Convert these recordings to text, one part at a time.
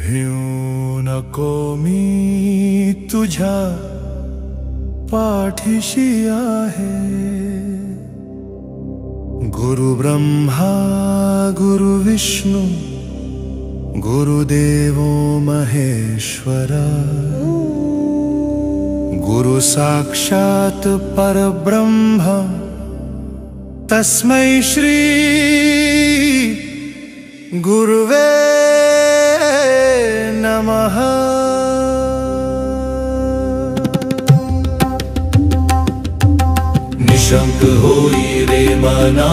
भिऊ नको मी तुझ्या पाठीशी आहे। गुरु ब्रह्मा गुरु विष्णु गुरुदेवो महेश्वरा, गुरु साक्षात् परब्रह्म तस्मै श्री गुरुवे नमः। निशंक होई रे मना,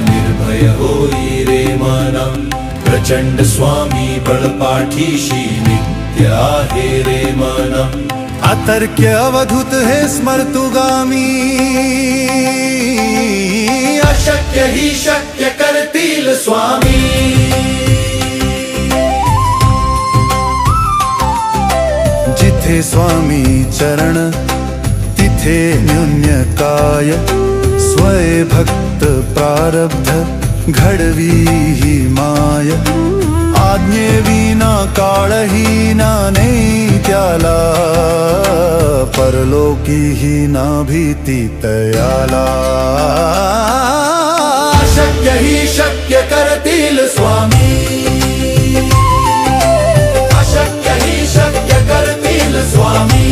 निर्भय होई रे मना, प्रचंड स्वामी बळपाठीशी नित्य आहे रे मना। अतर्क्य अवधूत हे स्मर्तुगामी, अशक्य ही शक्य करतील स्वामी। जिथे स्वामी चरण तिथे न्यून्य काय, स्वय भक्त प्रारब्ध घडवी ही माय। आज्ञेविना काळहीना नाही त्याला, परलोकी ही ना भीती तयाला। अशक्य ही शक्य करतील स्वामी, अशक्य ही शक्य करतील स्वामी।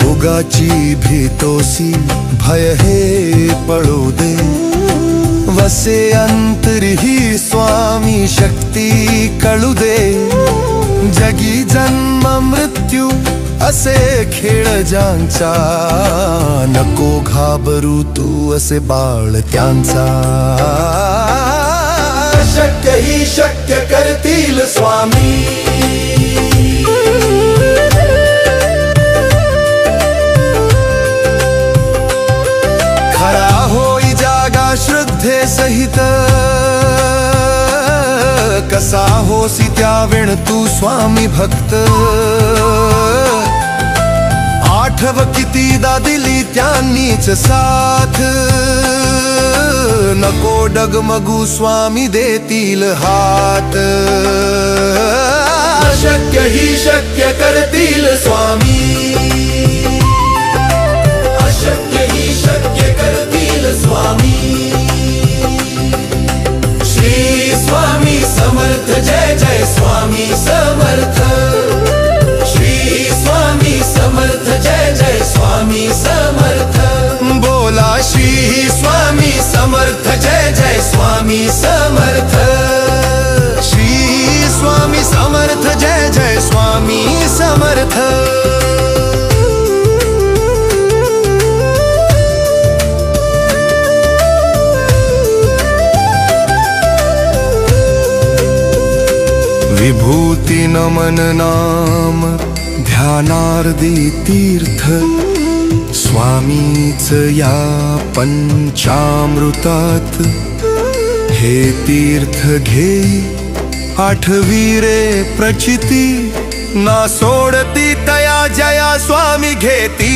उगाची भीतोसी भय हे पळू दे, वसे अंतरी ही स्वामी शक्ती कळू दे। जगी जन्म मृत्यू असे खेळ ज्यांचा, नको घाबरू तू असे बाळ त्यांचा। शक्य ही शक्य करतील स्वामी, खरा होई जागा श्रद्धे सहित। कसा होसी त्यावेळ तू स्वामी भक्त, आठव कितीदा दिली त्यांनीच साथ। नको डगमगू स्वामी देतील हात, अशक्य ही शक्य करतील स्वामी, अशक्य ही शक्य करतील स्वामी। श्री स्वामी समर्थ जय जय स्वामी समर्थ, श्री स्वामी समर्थ जय जय स्वामी समर्थ। बोला श्री स्वामी समर्थ जय जय स्वामी समर्थ, श्री स्वामी समर्थ जय जय स्वामी समर्थ। विभूति नमन नाम ध्यानार्दी तीर्थ, स्वामीच या पंचामृतात। हे तीर्थ घेई आठवी रे प्रचिती, ना सोडती तया जया स्वामी घेती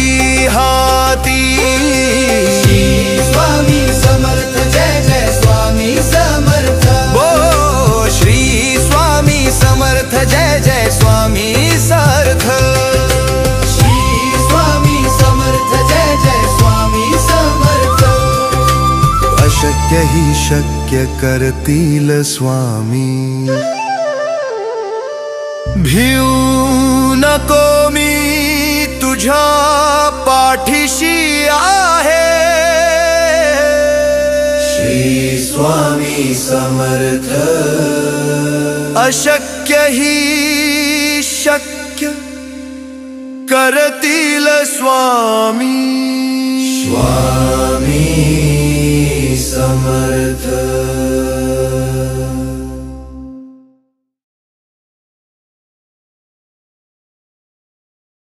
हाती। श्री स्वामी समर्थ जय जय स्वामी समर्थ, ओ श्री स्वामी समर्थ जय जय स्वामी समर्थ। श्री स्वामी समर्थ जय जय स्वामी समर्थ, अशक्य ही शक्य करतील स्वामी। भिऊ नको मी तुझ्या पाठीशी आहे। श्री स्वामी समर्थ, अशक्य ही शक्य करतील स्वामी। स्वामी समर्थ।